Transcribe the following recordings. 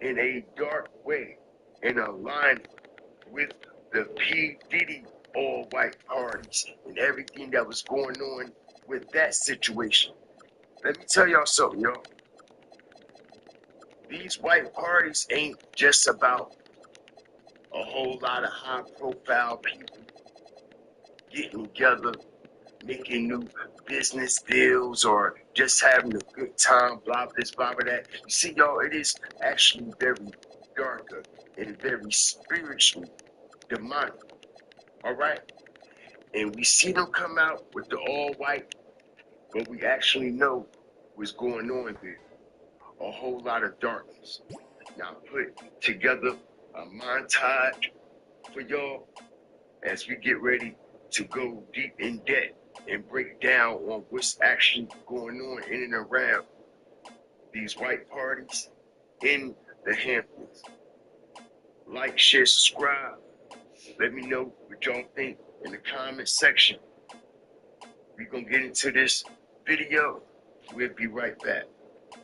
in a dark way and align with the P. Diddy all-white parties and everything that was going on with that situation. Let me tell y'all something, y'all. These white parties ain't just about a whole lot of high-profile people getting together, making new business deals, or just having a good time, blah this, blah that. You see, y'all, it is actually very darker and very spiritually demonic. All right? And we see them come out with the all-white, but we actually know what's going on there. A whole lot of darkness. Now put together a montage for y'all as we get ready to go deep in depth and break down on what's actually going on in and around these white parties in the Hamptons. Like, share, subscribe. Let me know what y'all think in the comment section. We're going to get into this video. We'll be right back.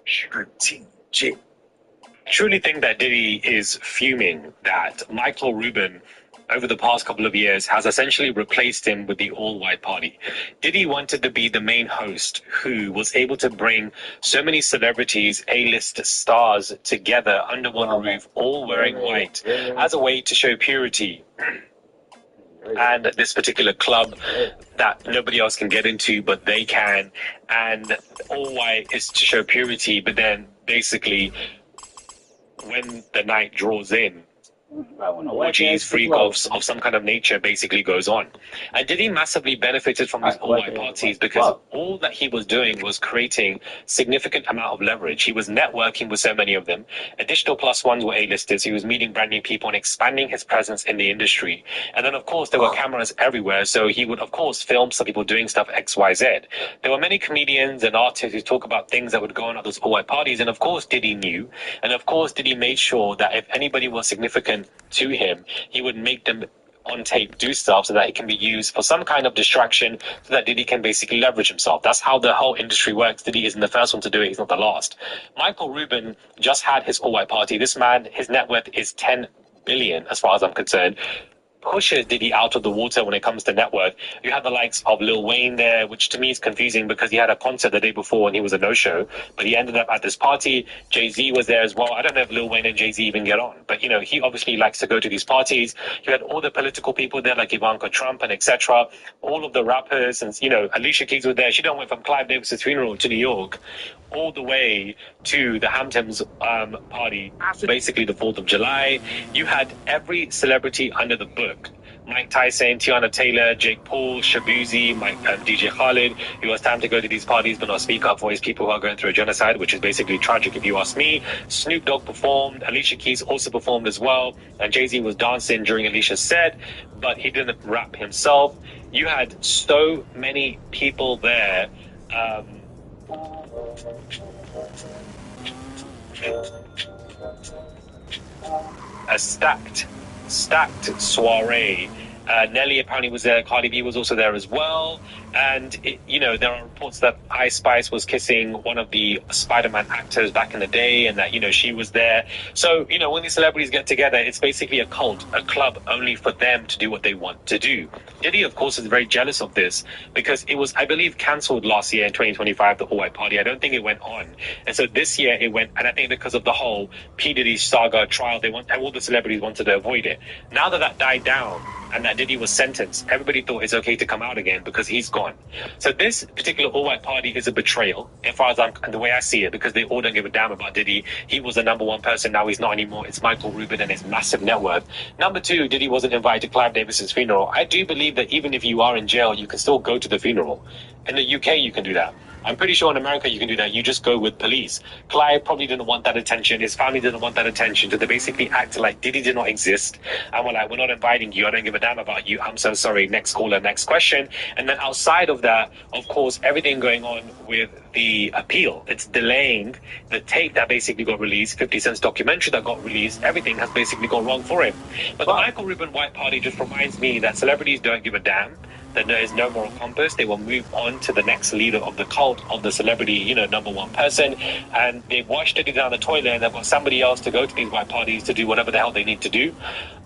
Strategic. Truly think that Diddy is fuming that Michael Rubin over the past couple of years has essentially replaced him with the all-white party. Diddy wanted to be the main host who was able to bring so many celebrities, A-list stars together under one roof, all wearing white, as a way to show purity. And this particular club that nobody else can get into, but they can. And all white is to show purity, but then basically when the night draws in, orgies, freak-offs of some kind of nature basically goes on. And Diddy massively benefited from these all-white parties because all that he was doing was creating significant amount of leverage. He was networking with so many of them. Additional plus ones were A-listers. He was meeting brand new people and expanding his presence in the industry. And then, of course, there were cameras everywhere, so he would, of course, film some people doing stuff XYZ. There were many comedians and artists who talk about things that would go on at those all-white parties, and of course, Diddy knew. And of course, Diddy made sure that if anybody was significant to him, he would make them on tape do stuff so that it can be used for some kind of distraction so that Diddy can basically leverage himself. That's how the whole industry works. Diddy isn't the first one to do it. He's not the last. Michael Rubin just had his all-white party. This man, his net worth is 10 billion as far as I'm concerned. Pushes Diddy out of the water when it comes to net worth. You had the likes of Lil Wayne there, which to me is confusing because he had a concert the day before and he was a no-show, but he ended up at this party. Jay-Z was there as well. I don't know if Lil Wayne and Jay-Z even get on, but you know, he obviously likes to go to these parties. You had all the political people there like Ivanka Trump and etc. All of the rappers and, you know, Alicia Keys was there. She done went from Clive Davis's funeral to New York all the way to the Hamptons party, basically the 4th of July. You had every celebrity under the book. Mike Tyson, Tiana Taylor, Jake Paul, Shabuzi, DJ Khaled, who has time to go to these parties but not speak up for his people who are going through a genocide, which is basically tragic if you ask me. Snoop Dogg performed, Alicia Keys also performed as well, and Jay-Z was dancing during Alicia's set, but he didn't rap himself. You had so many people there. A stacked soiree. Nelly apparently was there. Cardi B was also there as well. And, you know, there are reports that Ice Spice was kissing one of the Spider-Man actors back in the day and that, you know, she was there. So, you know, when these celebrities get together, it's basically a cult, a club only for them to do what they want to do. Diddy, of course, is very jealous of this because it was, I believe, cancelled last year in 2025, the all-white party. I don't think it went on. And so this year it went, and I think because of the whole P. Diddy saga trial, all the celebrities wanted to avoid it. Now that that died down and that Diddy was sentenced, everybody thought it's okay to come out again because he's gone. So this particular all-white party is a betrayal, as far as the way I see it, because they all don't give a damn about Diddy. He was the number one person, now he's not anymore. It's Michael Rubin and his massive net worth. Number two, Diddy wasn't invited to Clive Davis's funeral. I do believe that even if you are in jail, you can still go to the funeral. In the UK, you can do that. I'm pretty sure in America you can do that. You just go with police. Clive probably didn't want that attention. His family didn't want that attention. So they basically acted like Diddy did not exist. And we're like, we're not inviting you. I don't give a damn about you. I'm so sorry. Next caller, next question. And then outside of that, of course, everything going on with the appeal. It's delaying the tape that basically got released, 50 Cent's documentary that got released. Everything has basically gone wrong for him. But the Michael Rubin White Party just reminds me that celebrities don't give a damn. that there is no moral compass. They will move on to the next leader of the cult of the celebrity, number one person, and they've washed it down the toilet, and they've got somebody else to go to these white parties to do whatever the hell they need to do.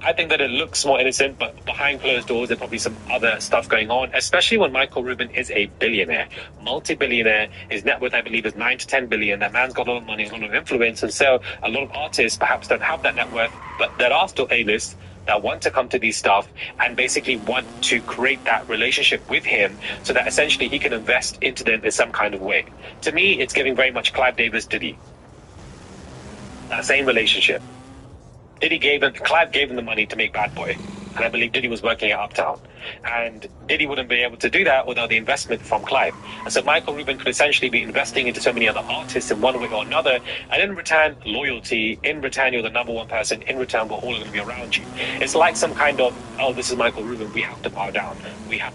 I think that it looks more innocent, but behind closed doors, there's probably some other stuff going on, especially when Michael Rubin is a billionaire, multi-billionaire. His net worth, I believe, is 9 to 10 billion. That man's got a lot of money, a lot of influence, and so a lot of artists perhaps don't have that net worth, but there are still A-list that want to come to these stuff and basically want to create that relationship with him so that essentially he can invest into them in some kind of way. To me, it's giving very much Clive Davis Diddy. That same relationship. Clive gave him the money to make Bad Boy. And I believe Diddy was working at Uptown. And Diddy wouldn't be able to do that without the investment from Clive. And so Michael Rubin could essentially be investing into so many other artists in one way or another. And in return, loyalty. In return, you're the number one person. In return, we're all going to be around you. It's like some kind of, oh, this is Michael Rubin. We have to bow down. We have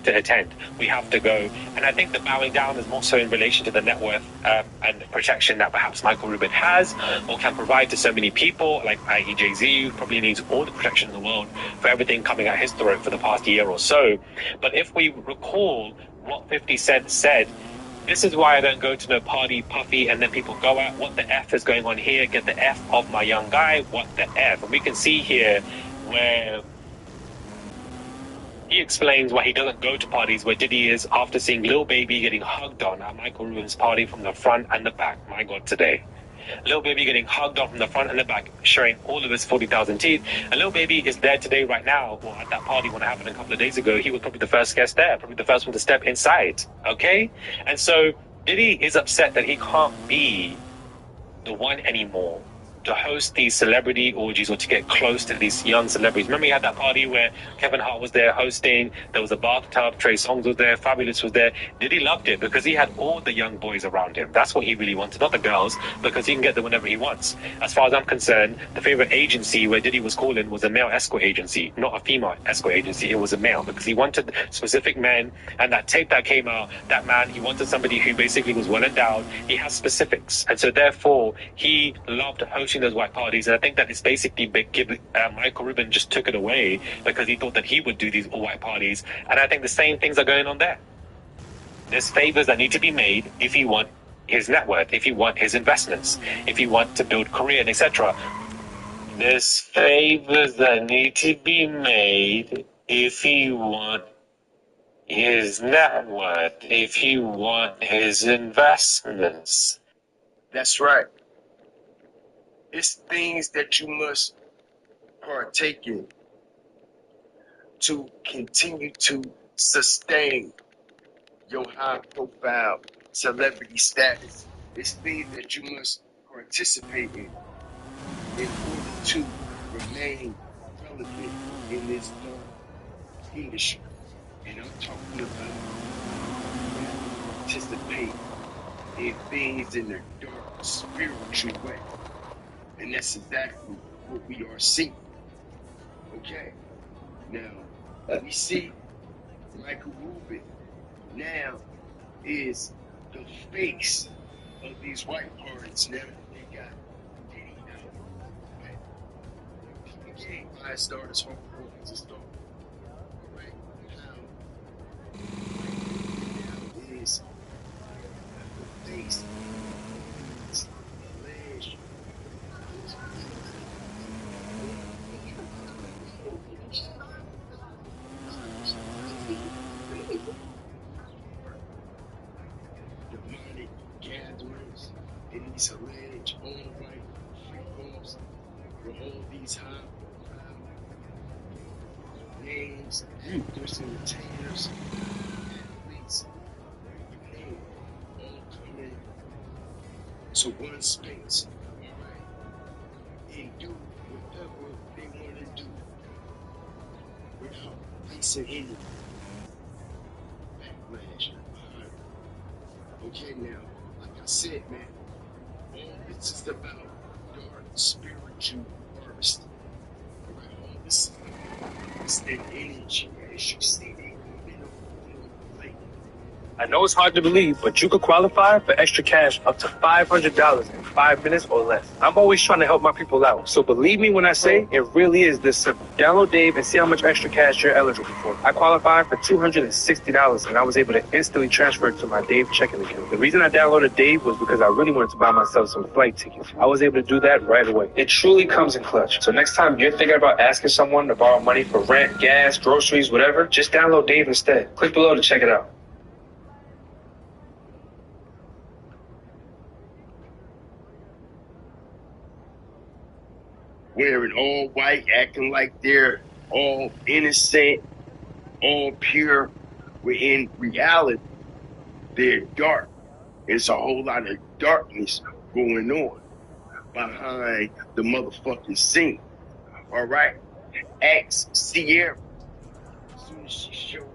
to attend. We have to go. And I think the bowing down is more so in relation to the net worth and the protection that perhaps Michael Rubin has or can provide to so many people, like i.e. Jay-Z, who probably needs all the protection in the world for everything coming at his throat for the past year or so. But if we recall what 50 Cent said, this is why I don't go to no party, Puffy, and then people go out, what the F is going on here? Get the F of my young guy, what the F? And we can see here where he explains why he doesn't go to parties where Diddy is after seeing Lil Baby getting hugged on at Michael Rubin's party from the front and the back. My God, today. Lil Baby getting hugged on from the front and the back, showing all of his 40,000 teeth. And Lil Baby is there today right now. Well, at that party when it happened a couple of days ago, he was probably the first guest there, probably the first one to step inside. Okay? And so Diddy is upset that he can't be the one anymore to host these celebrity orgies or to get close to these young celebrities. Remember, you had that party where Kevin Hart was there hosting, there was a bathtub, Trey Songz was there, Fabulous was there. Diddy loved it because he had all the young boys around him. That's what he really wanted, not the girls, because he can get them whenever he wants. As far as I'm concerned, the favorite agency where Diddy was calling was a male escort agency, not a female escort agency. It was a male because he wanted specific men, and that tape that came out, that man, he wanted somebody who basically was well endowed. He has specifics, and so therefore he loved hosting those white parties, and I think that it's basically Michael Rubin just took it away because he thought that he would do these all white parties, and I think the same things are going on there. There's favors that need to be made if you want his net worth, if you want his investments, if you want to build career, and etc. There's favors that need to be made if you want his net worth, if you want his investments. That's right. It's things that you must partake in to continue to sustain your high-profile celebrity status. It's things that you must participate in order to remain relevant in this dark industry. And I'm talking about participate in things in the dark spiritual way. And that's exactly what we are seeing. Okay? Now, we see Michael Rubin now is the face of these white parties. Now they got Diddy out. Right? People can't buy stars from Rubin's a star. Alright? Now is the face. Demonic gatherings in these alleged all-white freak-offs where all these high-profile names, actors, entertainers, athletes, men, all come in to one space, alright, and do whatever they want to do without facing any backlash behind it. Okay, now, like I said, man, all this is about dark spiritual harvesting. Alright, all this is that energy as you see they moving on the plate. I know it's hard to believe, but you could qualify for extra cash up to $500 in 5 minutes or less. I'm always trying to help my people out, so believe me when I say it really is this simple. Download Dave and see how much extra cash you're eligible for. I qualified for $260, and I was able to instantly transfer it to my Dave checking account. The reason I downloaded Dave was because I really wanted to buy myself some flight tickets. I was able to do that right away. It truly comes in clutch. So next time you're thinking about asking someone to borrow money for rent, gas, groceries, whatever, just download Dave instead. Click below to check it out. Wearing all white, acting like they're all innocent, all pure, when in reality, they're dark. There's a whole lot of darkness going on behind the motherfucking scene. All right? Ask Sierra as soon as she shows.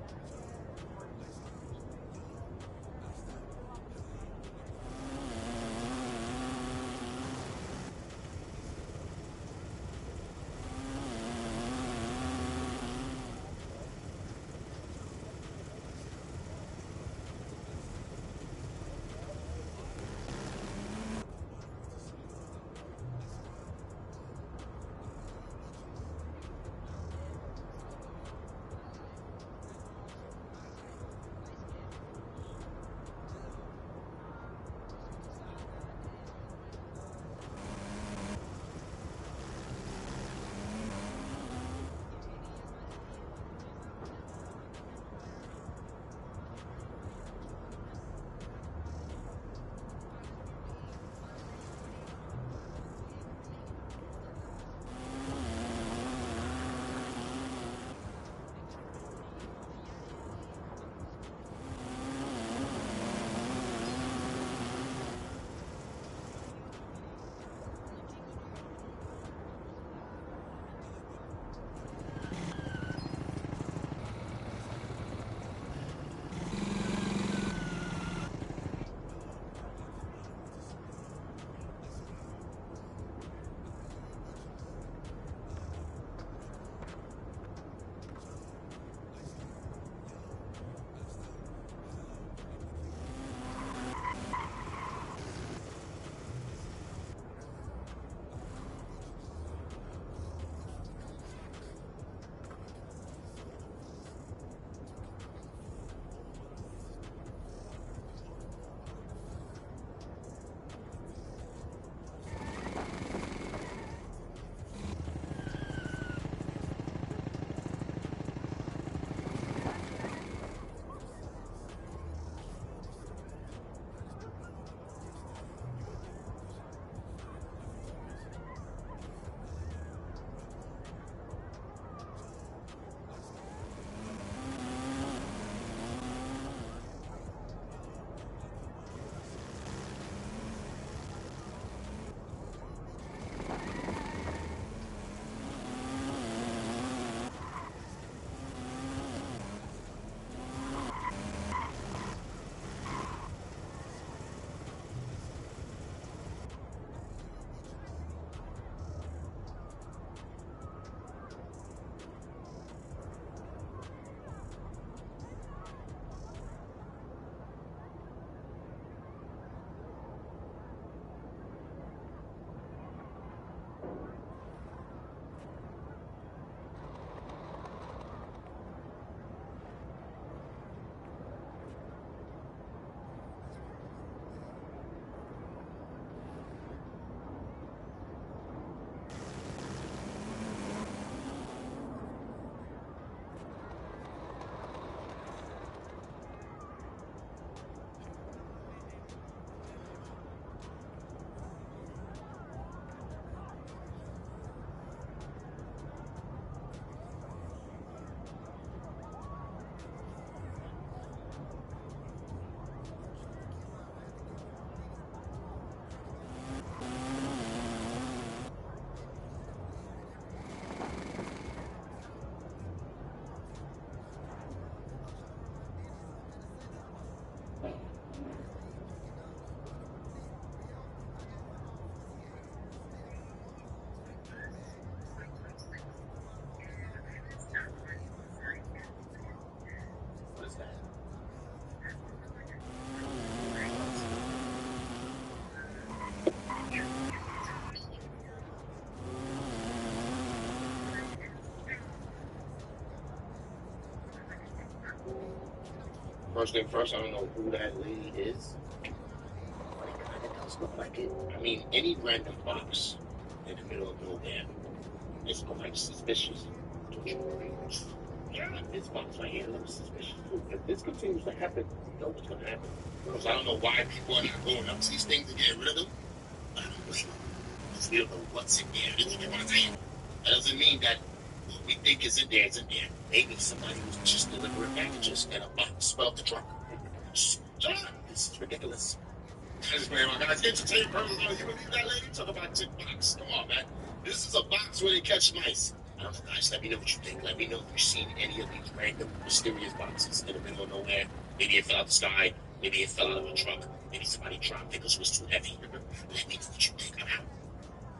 First thing first, I don't know who that lady is. But it kind of does look like it. I mean, any random box in the middle of nowhere is quite suspicious. Don't you agree? Yeah, this box right here looks suspicious. If this continues to happen, you know what's going to happen. Because I don't know why people are not going up to these things to get rid of them. But I don't blame them. Because we don't know what's in there. You get what I'm saying? That doesn't mean that what we think is in there is in there. Maybe somebody was just delivering packages and a box fell off the truck. Shut up! This is ridiculous. I just man, my guys, entertain purposes. You believe that lady? Talk about tick box. Come on, man. This is a box where they catch mice. I don't know, guys. Let me know what you think. Let me know if you've seen any of these random, mysterious boxes in the middle of nowhere. Maybe it fell out of the sky. Maybe it fell out of a truck. Maybe somebody dropped it because it was too heavy. Let me know what you think. I'm out.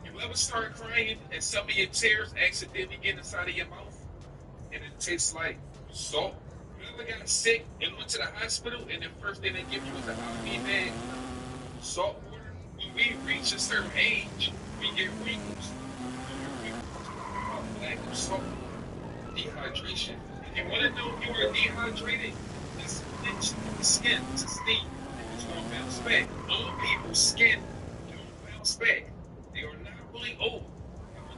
You ever start crying and some of your tears accidentally get inside of your mouth and it tastes like salt? You ever got sick and went to the hospital and the first thing they give you is an IV bag? Salt water. When we reach a certain age, we get wrinkles. Lack of salt, dehydration. If you want to know if you are dehydrated, just pinch the skin to steam. It's going to bounce back. Old people's skin don't bounce back. They are not really old.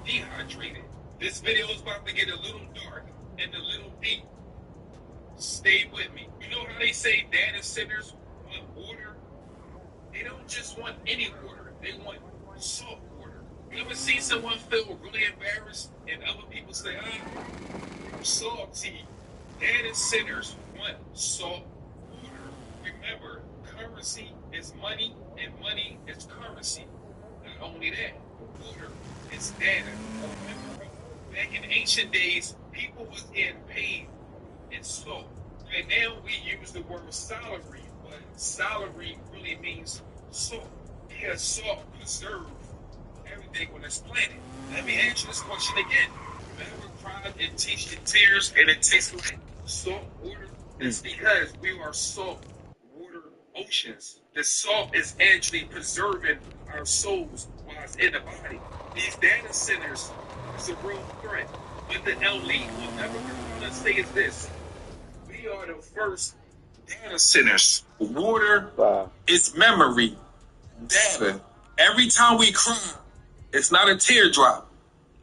They are dehydrated. This video is about to get a little dark and a little deep. Stay with me. You know how they say data centers want water? They don't just want any water. They want salt water. You ever see someone feel really embarrassed and other people say, I'm salty? Data centers want salt water. Remember, currency is money and money is currency. Not only that, water is data. Remember, back in ancient days, people was getting paid in salt. Right now, we use the word salary, but salary really means salt. Because salt preserves everything on this planet. Let me answer this question again. Remember cried and tears and it tastes like salt water? It's because we are salt water oceans. The salt is actually preserving our souls while it's in the body. These data centers is a real threat. But the elite will never come and say is this. We are the first data centers. Water is memory. Data. Every time we cry, it's not a teardrop.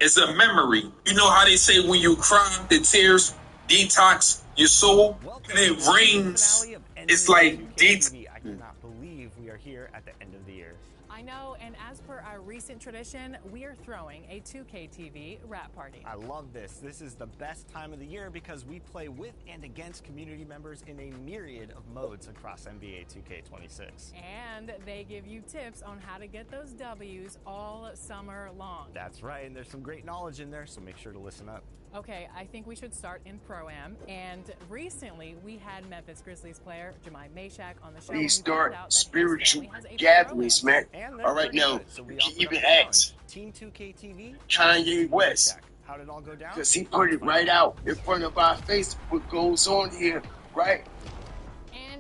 It's a memory. You know how they say when you cry, the tears detox your soul? And it rains. It's like detox. I cannot believe we are here at the end of the year. I know, and as per our recent tradition, we are throwing a 2K TV wrap party. I love this. This is the best time of the year because we play with and against community members in a myriad of modes across NBA 2K26. And they give you tips on how to get those W's all summer long. That's right, and there's some great knowledge in there, so make sure to listen up. Okay, I think we should start in Pro-Am. And recently, we had Memphis Grizzlies player Jemai Mashak on the show. Please start spiritual gatherings, man. All right, now, you can even ask Team 2K TV, Kanye West, how did it all go down? because he put it right out in front of our face what goes on here, right?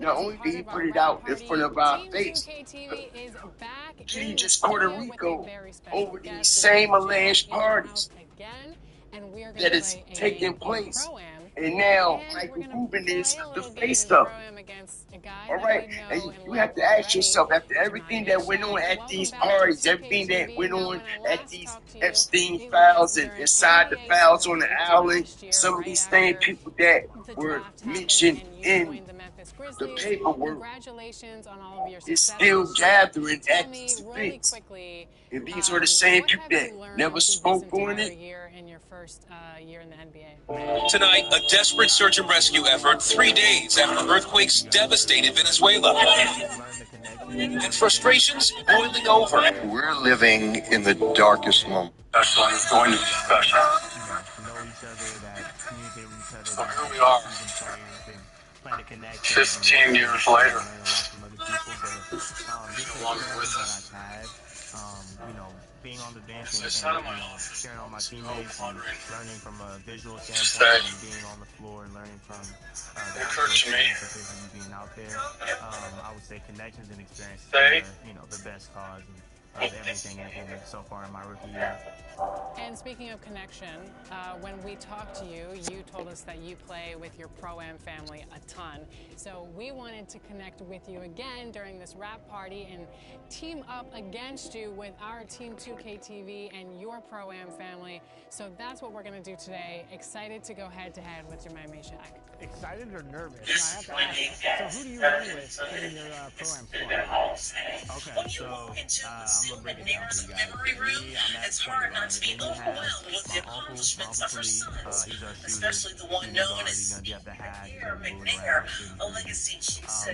Not only did he put it out in front of our face, he just Puerto Rico over these same alleged parties that is taking place. And now Michael Rubin is the face of it. All right, and you have to ask yourself, after everything that went on at these parties, everything that went on at these Epstein files and inside the files on the island, some of these same people that were mentioned in the paperwork is still gathering at these events. And these are the same people that never spoke on it. Tonight, a desperate search and rescue effort 3 days after earthquakes devastated Venezuela. And frustrations boiling over. We're living in the darkest moment. Special is going to be special. So here we are, 15 years later. No longer with us. Being on the dance It's out of my office. sharing all my teammates, and learning from a visual Stay. standpoint, and being on the floor and learning from the Encourage me. and being out there. I would say connections and experiences Stay. are, the best cause of everything so far in my rookie year. And speaking of connection, when we talked to you, you told us that you play with your Pro-Am family a ton. So we wanted to connect with you again during this wrap party and team up against you with our Team 2K TV and your Pro-Am family. So that's what we're going to do today. Excited to go head-to-head with Jemai Meshack. Excited or nervous? Now, I have to ask, so who do you run with in your Pro-Am squad? Okay, so I'm gonna break it down for you guys. Me, I'm at point guard. Then you have my uncle Khalid. He's our shooter. He's gonna be at the hat. He's gonna be moving around.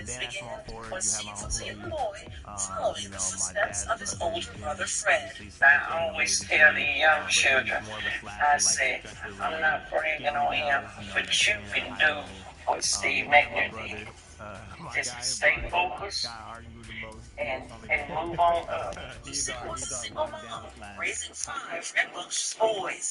Then at small forward, you have my uncle Lee. You know, my dad's brother Fred. I always tell the young children, I say, I'm not bragging on him, but you can do what Steve McNair did. Just stay focused and move on up. Raising 5 Red Bull boys.